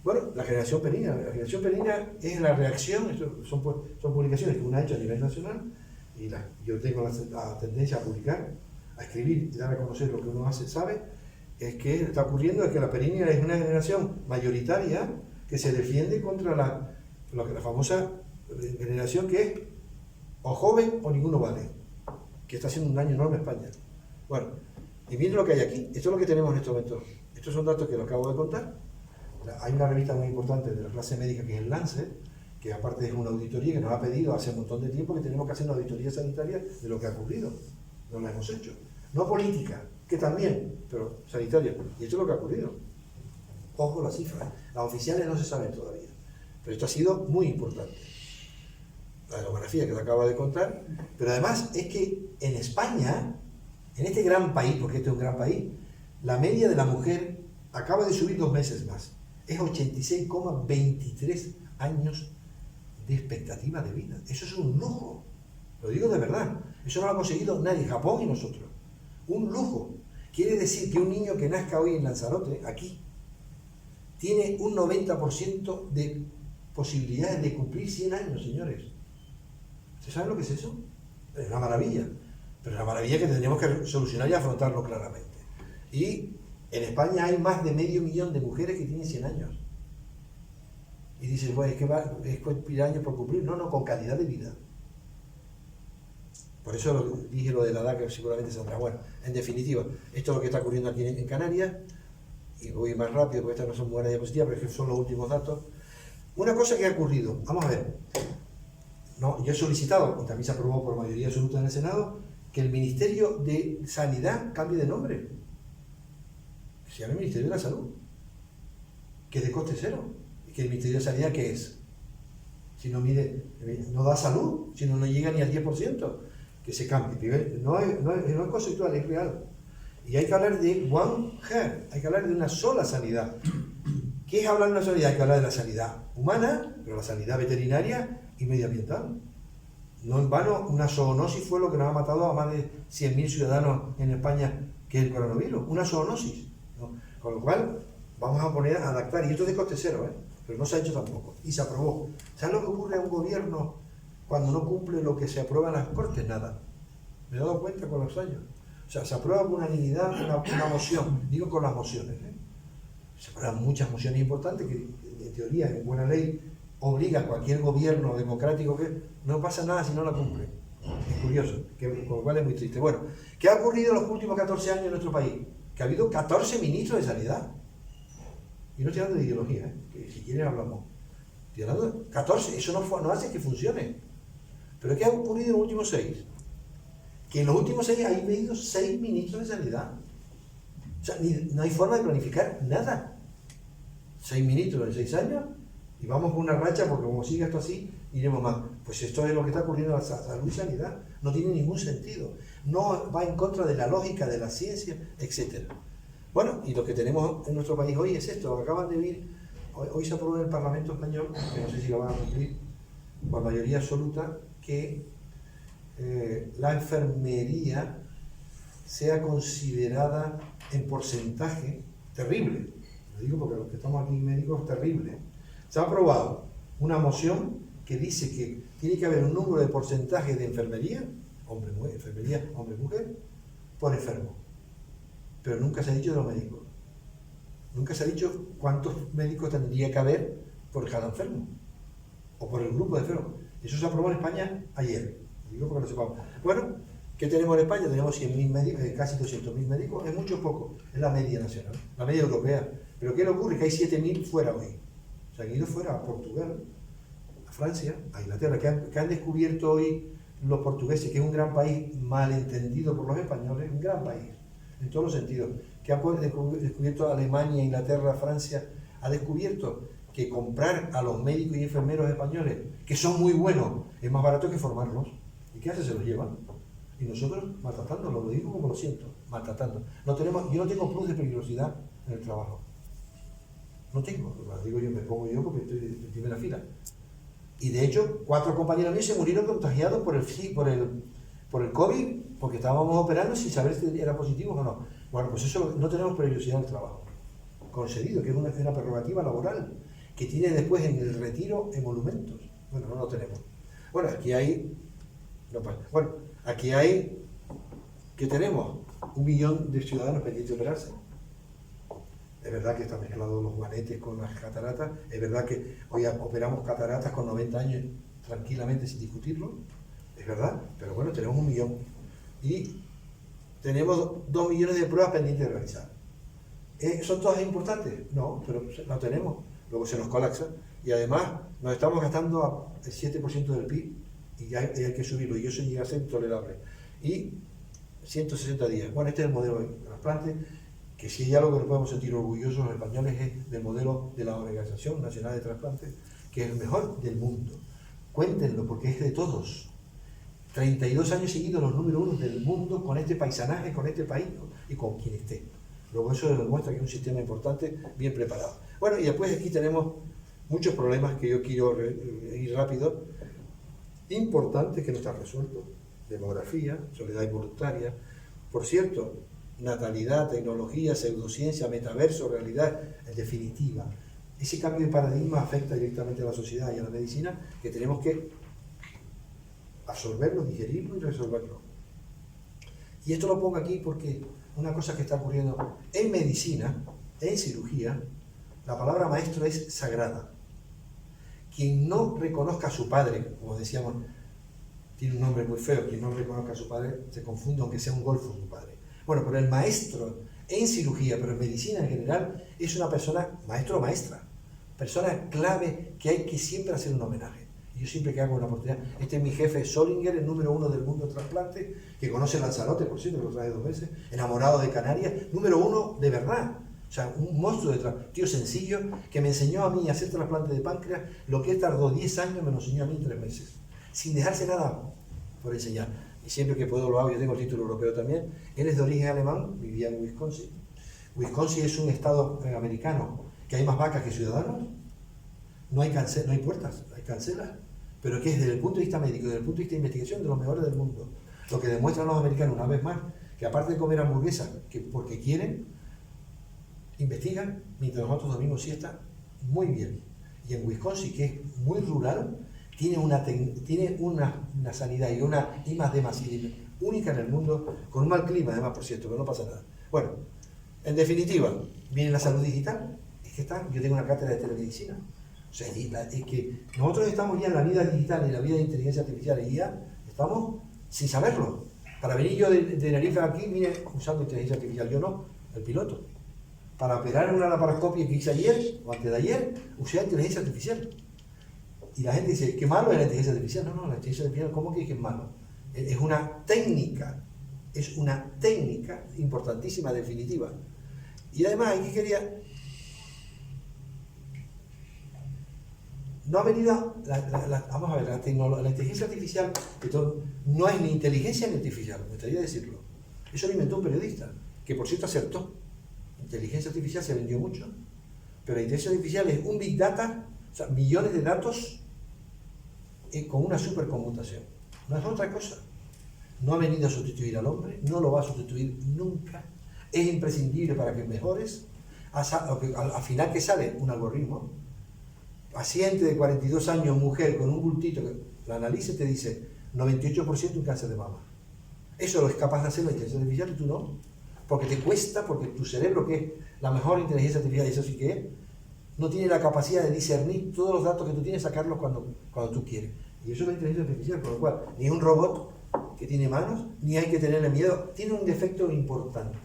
Bueno, la generación perina es la reacción, son publicaciones que uno ha hecho a nivel nacional, y yo tengo la tendencia a publicar, a escribir y dar a conocer lo que uno sabe, es que está ocurriendo es que la perina es una generación mayoritaria que se defiende contra la famosa generación que es o joven o ninguno vale, que está haciendo un daño enorme a España. Bueno, y miren lo que hay aquí. Esto es lo que tenemos en este momento. Estos son datos que lo acabo de contar. Hay una revista muy importante de la clase médica que es el Lancet, que aparte es una auditoría que nos ha pedido hace un montón de tiempo que tenemos que hacer una auditoría sanitaria de lo que ha ocurrido. No la hemos hecho. No política, que también, pero sanitaria. Y esto es lo que ha ocurrido. Ojo las cifras. Las oficiales no se saben todavía. Pero esto ha sido muy importante. La demografía que te acabo de contar. Pero además es que en España, en este gran país, porque este es un gran país, la media de la mujer acaba de subir 2 meses más. Es 86,23 años de expectativa de vida. Eso es un lujo. Lo digo de verdad. Eso no lo ha conseguido nadie, Japón y nosotros. Un lujo. Quiere decir que un niño que nazca hoy en Lanzarote, aquí, tiene un 90% de posibilidades de cumplir 100 años, señores. ¿Ustedes saben lo que es eso? Es una maravilla. Pero es una maravilla que tendríamos que solucionar y afrontarlo claramente. Y en España hay más de 500.000 de mujeres que tienen 100 años. Y dices, bueno, es que es cumplir años por cumplir. No, con calidad de vida. Por eso dije lo de la edad que seguramente saldrá. Bueno, en definitiva, esto es lo que está ocurriendo aquí en Canarias. Y voy más rápido porque estas no son buenas diapositivas, pero es que son los últimos datos. Una cosa que ha ocurrido, vamos a ver. No, yo he solicitado, y también se aprobó por mayoría absoluta en el Senado, que el Ministerio de Sanidad cambie de nombre. Que se llame Ministerio de la Salud. Que es de coste cero. Y que el Ministerio de Sanidad, ¿qué es? Si no mide, no da salud, si no llega ni al 10%. Que se cambie. No es conceptual, es real. Y hay que hablar de One Health, hay que hablar de una sola sanidad. ¿Qué es hablar de una sanidad? Hay que hablar de la sanidad humana, pero la sanidad veterinaria y medioambiental. No en vano, una zoonosis fue lo que nos ha matado a más de 100.000 ciudadanos en España, que es el coronavirus, una zoonosis, ¿no? Con lo cual, vamos a poner a adaptar, y esto es de coste cero, pero no se ha hecho tampoco, y se aprobó. ¿Sabes lo que ocurre a un gobierno cuando no cumple lo que se aprueba en las Cortes? Nada. Me he dado cuenta con los años. O sea, se aprueba con unanimidad una moción, digo con las mociones. Se aprueban muchas mociones importantes que, en teoría, en buena ley, obliga a cualquier gobierno democrático que no pasa nada si no la cumple. Es curioso, con lo cual es muy triste. Bueno, ¿qué ha ocurrido en los últimos 14 años en nuestro país? Que ha habido 14 ministros de sanidad. Y no estoy hablando de ideología, que si quieren hablamos. Estoy hablando de 14, eso no hace que funcione. Pero ¿qué ha ocurrido en los últimos 6? Que en los últimos 6 hay habido 6 ministros de sanidad. O sea, no hay forma de planificar nada. 6 ministros en 6 años y vamos con una racha porque como sigue esto así, iremos más. Pues esto es lo que está ocurriendo en la salud y sanidad. No tiene ningún sentido. No va en contra de la lógica de la ciencia, etc. Bueno, y lo que tenemos en nuestro país hoy es esto. Acaban de ver, hoy se aprobó en el Parlamento Español, que no sé si lo van a cumplir, por mayoría absoluta, que la enfermería sea considerada en porcentaje terrible. Lo digo porque los que estamos aquí médicos, terrible. Se ha aprobado una moción que dice que tiene que haber un número de porcentaje de enfermería, hombre-mujer, por enfermo. Pero nunca se ha dicho de los médicos. Nunca se ha dicho cuántos médicos tendría que haber por cada enfermo o por el grupo de enfermos. Eso se aprobó en España ayer. Digo porque lo sepamos. Bueno, ¿qué tenemos en España? Tenemos 100.000 médicos, casi 200.000 médicos. Es mucho poco. Es la media nacional, la media europea. Pero ¿qué le ocurre? Que hay 7.000 fuera hoy. Se han ido fuera a Portugal, a Francia, a Inglaterra, que han descubierto hoy los portugueses, que es un gran país malentendido por los españoles, un gran país, en todos los sentidos, que han descubierto Alemania, Inglaterra, Francia, ha descubierto que comprar a los médicos y enfermeros españoles, que son muy buenos, es más barato que formarlos. ¿Y qué hace? Se los llevan. Y nosotros maltratándolos, lo digo como lo siento, maltratando. Yo no tengo plus de peligrosidad en el trabajo. No tengo, lo digo yo, me pongo yo porque estoy en primera fila. Y de hecho, 4 compañeros míos se murieron contagiados por el COVID, porque estábamos operando sin saber si era positivo o no. Bueno, pues eso, no tenemos peligrosidad en el trabajo. Concedido, que es una prerrogativa laboral, que tiene después en el retiro emolumentos. Bueno, no lo tenemos. Bueno, aquí hay... ¿qué tenemos? 1 millón de ciudadanos pendientes de operarse. Es verdad que están mezclados los juanetes con las cataratas. Es verdad que hoy operamos cataratas con 90 años tranquilamente sin discutirlo, es verdad, pero bueno, tenemos 1 millón y tenemos 2 millones de pruebas pendientes de realizar. ¿Son todas importantes? No, pero no tenemos, luego se nos colapsa y además nos estamos gastando el 7% del PIB y hay que subirlo y eso llega a ser intolerable. Y 160 días. Bueno, este es el modelo de trasplante, que si hay algo que nos podemos sentir orgullosos los españoles es del modelo de la Organización Nacional de Trasplantes, que es el mejor del mundo. Cuéntenlo, porque es de todos. 32 años seguidos los número 1 del mundo con este paisanaje, con este país y con quien esté. Luego eso demuestra que es un sistema importante, bien preparado. Bueno, y después aquí tenemos muchos problemas que yo quiero ir rápido, importantes que no están resueltos. Demografía, soledad involuntaria. Por cierto, natalidad, tecnología, pseudociencia, metaverso, realidad, en definitiva. Ese cambio de paradigma afecta directamente a la sociedad y a la medicina, que tenemos que absorberlo, digerirlo y resolverlo. Y esto lo pongo aquí porque una cosa que está ocurriendo en medicina, en cirugía, la palabra maestro es sagrada. Quien no reconozca a su padre, como decíamos, tiene un nombre muy feo, quien no reconozca a su padre se confunde aunque sea un golfo su padre. Bueno, pero el maestro en cirugía, pero en medicina en general, es una persona, maestro o maestra, persona clave que hay que siempre hacer un homenaje. Yo siempre que hago una oportunidad, este es mi jefe Solinger, el número 1 del mundo de trasplante, que conoce Lanzarote, por cierto, que lo trae 2 veces, enamorado de Canarias, número 1 de verdad. O sea, un monstruo de tío sencillo, que me enseñó a mí a hacer trasplante de páncreas, lo que él tardó 10 años me lo enseñó a mí en 3 meses. Sin dejarse nada por enseñar. Y siempre que puedo lo hago, yo tengo el título europeo también. Él es de origen alemán, vivía en Wisconsin. Wisconsin es un estado americano que hay más vacas que ciudadanos. No hay puertas, hay cancelas. Pero que es desde el punto de vista médico, desde el punto de vista de investigación, de los mejores del mundo. Lo que demuestran los americanos, una vez más, que aparte de comer hamburguesas, que porque quieren, investigan, mientras nosotros dormimos siesta, muy bien. Y en Wisconsin, que es muy rural, tiene una sanidad y una I+D+I única en el mundo, con un mal clima además, por cierto, pero no pasa nada. Bueno, en definitiva, viene la salud digital, es que yo tengo una cátedra de telemedicina, o sea, es que nosotros estamos ya en la vida digital y en la vida de inteligencia artificial y ya estamos sin saberlo. Para venir yo de Tenerife aquí, vine usando inteligencia artificial, yo no, el piloto. Para operar una laparoscopia que hice ayer o antes de ayer, usé inteligencia artificial. Y la gente dice, ¿qué malo es la inteligencia artificial? No, la inteligencia artificial, ¿cómo que es malo? Es una técnica importantísima, definitiva. Y además, aquí quería... No ha venido, vamos a ver, la inteligencia artificial, no es ni inteligencia ni artificial, me gustaría decirlo. Eso lo inventó un periodista, que por cierto acertó. Inteligencia artificial se vendió mucho, pero la inteligencia artificial es un big data, o sea, millones de datos con una supercomputación. No es otra cosa. No ha venido a sustituir al hombre, no lo va a sustituir nunca. Es imprescindible para que mejores. Al final que sale un algoritmo, paciente de 42 años, mujer con un bultito, que la analiza y te dice 98% un cáncer de mama. Eso lo es capaz de hacer la inteligencia artificial y tú no. Porque te cuesta, porque tu cerebro, que es la mejor inteligencia artificial, eso sí que es, no tiene la capacidad de discernir todos los datos que tú tienes, sacarlos cuando tú quieres. Y eso es la inteligencia artificial, por lo cual ni un robot que tiene manos, ni hay que tenerle miedo. Tiene un defecto importante,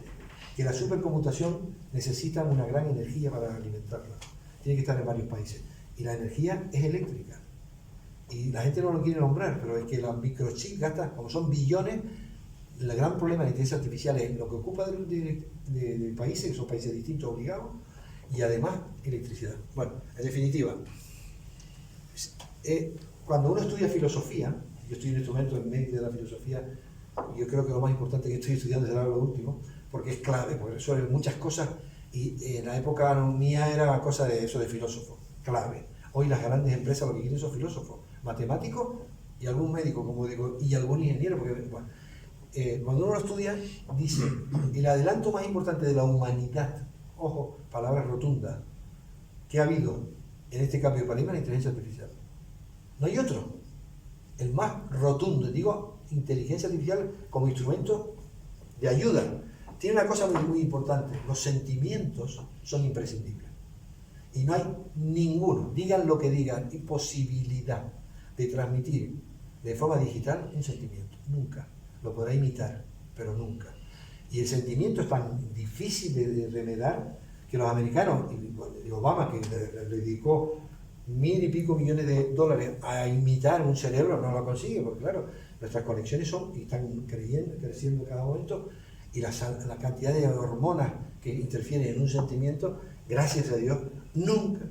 que la supercomputación necesita una gran energía para alimentarla. Tiene que estar en varios países. Y la energía es eléctrica. Y la gente no lo quiere nombrar, pero es que los microchips gastan, como son billones, el gran problema de la inteligencia artificial es lo que ocupa de países, que son países distintos obligados, y además electricidad. Bueno, en definitiva, cuando uno estudia filosofía, yo estoy en este momento en medio de la filosofía, y yo creo que lo más importante que estoy estudiando será lo último, porque es clave, porque resuelve muchas cosas, y en la época mía era cosa de eso de filósofo, clave. Hoy las grandes empresas lo que quieren son filósofos, matemáticos y algún médico, como digo, y algún ingeniero, porque bueno, cuando uno lo estudia, dice, el adelanto más importante de la humanidad, ojo, palabras rotundas, que ha habido en este cambio de paradigma es la inteligencia artificial. No hay otro. El más rotundo, digo, inteligencia artificial como instrumento de ayuda. Tiene una cosa muy, muy importante, los sentimientos son imprescindibles. Y no hay ninguno, digan lo que digan, posibilidad de transmitir de forma digital un sentimiento. Nunca. Lo podrá imitar, pero nunca. Y el sentimiento es tan difícil de remediar que los americanos, y Obama, que le dedicó $1.000 y pico millones de dólares a imitar un cerebro, no lo consigue, porque claro, nuestras conexiones están creciendo cada momento, y la cantidad de hormonas que interfieren en un sentimiento, gracias a Dios, nunca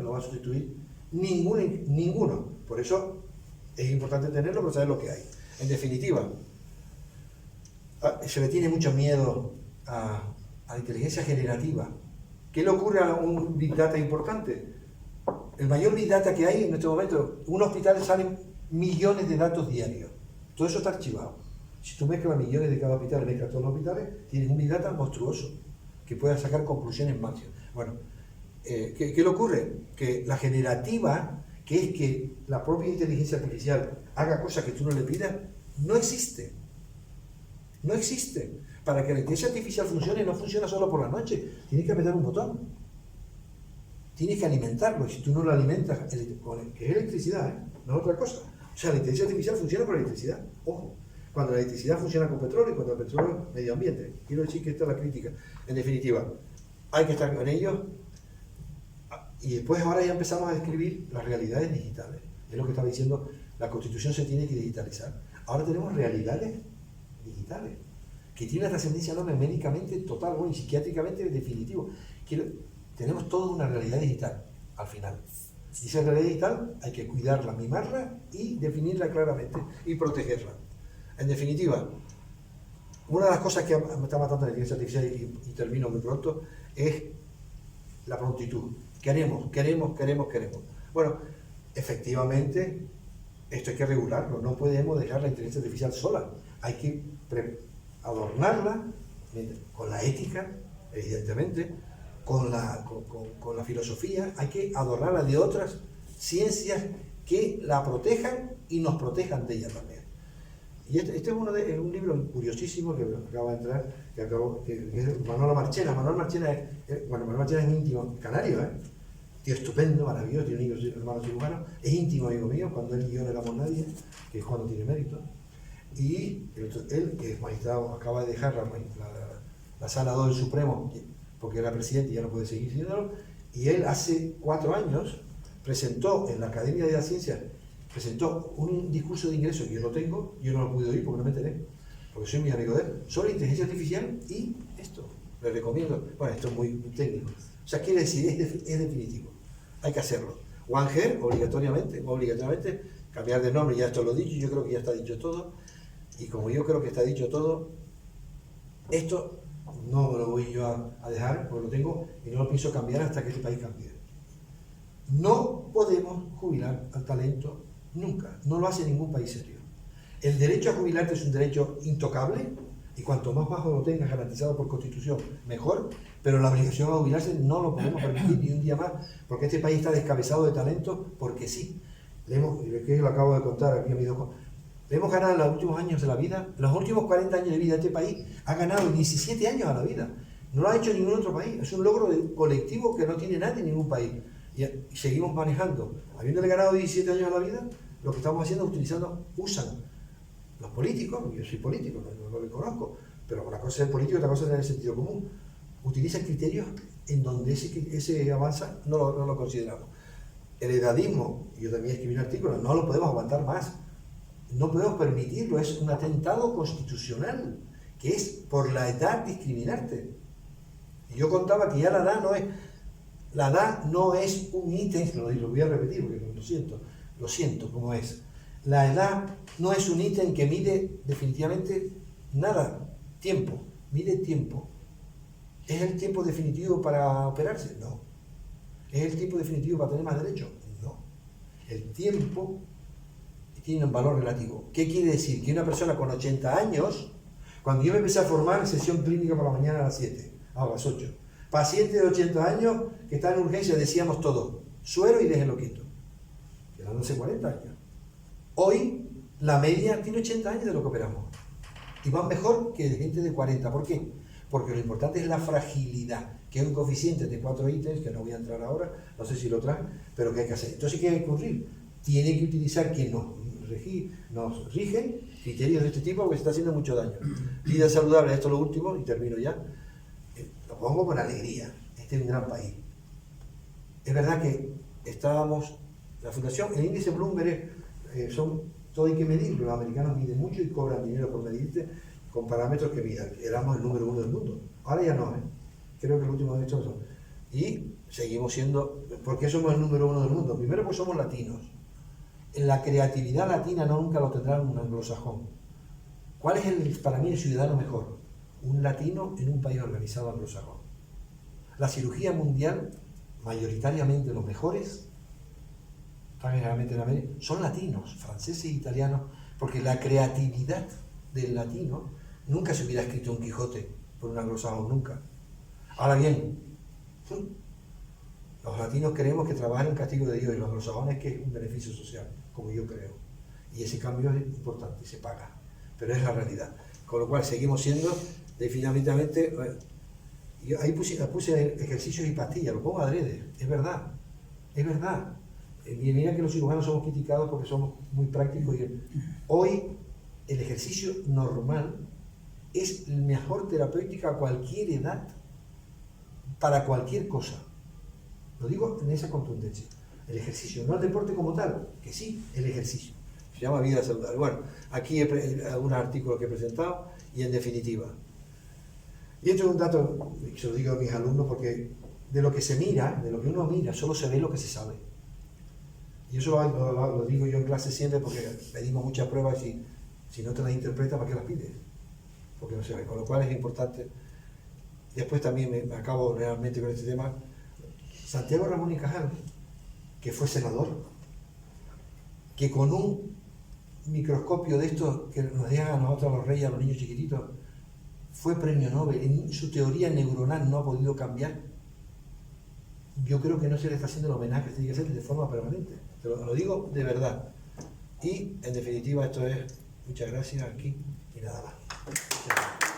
lo va a sustituir ninguno. Por eso es importante tenerlo para saber lo que hay. En definitiva, se le tiene mucho miedo a la inteligencia generativa. ¿Qué le ocurre a un Big Data importante? El mayor Big Data que hay en este momento, un hospital salen millones de datos diarios. Todo eso está archivado. Si tú mezclas millones de cada hospital, mezclas todos los hospitales, tienes un Big Data monstruoso que pueda sacar conclusiones máximas. Bueno, ¿qué le ocurre? Que la generativa, que es que la propia inteligencia artificial haga cosas que tú no le pidas, no existe. No existe. Para que la inteligencia artificial funcione, no funciona solo por la noche. Tienes que apretar un botón. Tienes que alimentarlo. Y si tú no lo alimentas, que es electricidad, no es otra cosa. O sea, la inteligencia artificial funciona por electricidad. Ojo. Cuando la electricidad funciona con petróleo y cuando el petróleo, medio ambiente. Quiero decir que esta es la crítica. En definitiva, hay que estar con ellos. Y después ahora ya empezamos a describir las realidades digitales. Es lo que estaba diciendo, la Constitución se tiene que digitalizar. Ahora tenemos realidades digitales, que tienen una trascendencia enorme médicamente total, y psiquiátricamente definitivo. Tenemos toda una realidad digital al final. Y esa realidad digital hay que cuidarla, mimarla y definirla claramente y protegerla. En definitiva, una de las cosas que me está matando la inteligencia artificial, y termino muy pronto, es la prontitud. Queremos. Bueno, efectivamente, esto hay que regularlo. No podemos dejar la inteligencia artificial sola. Hay que adornarla con la ética, evidentemente, con la filosofía. Hay que adornarla de otras ciencias que la protejan y nos protejan de ella también. Y este es un libro curiosísimo que acaba de entrar, que es Manuel Marchena. Manuel Marchena es íntimo, canario, tío estupendo, maravilloso, tiene un hermano cirujano, es íntimo amigo mío, cuando él y yo no éramos nadie, que es cuando tiene mérito. Y él, que es magistrado, acaba de dejar la Sala 2 del Supremo, porque era presidente y ya no puede seguir siéndolo, y él hace 4 años presentó en la Academia de las Ciencias, presentó un discurso de ingreso que yo lo tengo, yo no lo pude oír porque no me enteré, porque soy muy amigo de él, sobre inteligencia artificial y esto, le recomiendo. Bueno, esto es muy técnico, o sea, quiere decir, es definitivo, hay que hacerlo. Wanger, obligatoriamente, cambiar de nombre, ya esto lo he dicho, yo creo que ya está dicho todo, y como yo creo que está dicho todo, esto no lo voy yo a dejar, porque lo tengo y no lo pienso cambiar hasta que este país cambie. No podemos jubilar al talento nunca, no lo hace ningún país serio. El derecho a jubilarte es un derecho intocable y cuanto más bajo lo tengas garantizado por Constitución, mejor, pero la obligación a jubilarse no lo podemos permitir ni un día más, porque este país está descabezado de talento, porque sí. Que lo acabo de contar aquí a mis dos. Le hemos ganado en los últimos años de la vida, en los últimos 40 años de vida de este país, ha ganado 17 años a la vida. No lo ha hecho ningún otro país, es un logro colectivo que no tiene nadie en ningún país. Y seguimos manejando, habiéndole ganado 17 años a la vida, lo que estamos haciendo es usan los políticos, yo soy político, no lo reconozco, pero una cosa es ser político y otra cosa es tener el sentido común. Utilizan criterios en donde ese avanza no lo consideramos. El edadismo, yo también escribí un artículo, no lo podemos aguantar más. No podemos permitirlo, es un atentado constitucional, que es por la edad discriminarte. Y yo contaba que ya la edad no es un ítem, lo voy a repetir porque lo siento como es. La edad no es un ítem que mide definitivamente nada, tiempo, mide tiempo. ¿Es el tiempo definitivo para operarse? No. ¿Es el tiempo definitivo para tener más derechos? No. El tiempo tiene un valor relativo. ¿Qué quiere decir? Que una persona con 80 años, cuando yo me empecé a formar, sesión clínica por la mañana a las 7, a las 8. Paciente de 80 años que está en urgencia, decíamos todo, suero y déjenlo quieto. Quedándose 40 años. Hoy, la media tiene 80 años de lo que operamos. Y van mejor que gente de 40. ¿Por qué? Porque lo importante es la fragilidad, que es un coeficiente de 4 ítems, que no voy a entrar ahora, no sé si lo traen, pero que hay que hacer. Entonces, ¿qué hay que ocurrir? tiene que utilizar quien nos rigen criterios de este tipo porque se está haciendo mucho daño. Vida saludable, esto es lo último y termino ya. Lo pongo con alegría. Este es un gran país. Es verdad que estábamos, la fundación, el índice Bloomberg todo hay que medirlo. Los americanos miden mucho y cobran dinero por medirte con parámetros que midan. Éramos el número 1 del mundo. Ahora ya no, creo que el último de estos son. Y seguimos siendo, ¿por qué somos el número 1 del mundo? Primero pues somos latinos. En la creatividad latina nunca lo tendrá un anglosajón. ¿Cuál es para mí el ciudadano mejor? Un latino en un país organizado anglosajón. La cirugía mundial, mayoritariamente los mejores, generalmente en América, son latinos, franceses e italianos, porque la creatividad del latino nunca se hubiera escrito un Quijote por un anglosajón, nunca. Ahora bien, los latinos creemos que trabajan en castigo de Dios y los anglosajones que es un beneficio social, como yo creo. Y ese cambio es importante, se paga, pero es la realidad. Con lo cual seguimos siendo definitivamente... ahí puse ejercicios y pastillas, lo pongo adrede, es verdad, es verdad. Mira que los cirujanos somos criticados porque somos muy prácticos. Hoy el ejercicio normal es la mejor terapéutica a cualquier edad, para cualquier cosa. Lo digo en esa contundencia. El ejercicio, no el deporte como tal, que sí, el ejercicio. Se llama vida saludable. Bueno, aquí algunos artículos que he presentado y en definitiva. Y esto es un dato, se lo digo a mis alumnos, porque de lo que se mira, de lo que uno mira, solo se ve lo que se sabe. Y eso lo digo yo en clase siempre porque pedimos muchas pruebas y si no te las interpretas, ¿para qué las pides? Porque no se ve. Con lo cual es importante. Después también me acabo realmente con este tema. Santiago Ramón y Cajal, que fue senador, que con un microscopio de estos que nos dejan a nosotros, a los reyes, a los niños chiquititos, fue premio Nobel, en su teoría neuronal no ha podido cambiar. Yo creo que no se le está haciendo el homenaje que tiene que hacer de forma permanente. Lo digo de verdad. Y en definitiva esto es, muchas gracias aquí y nada más.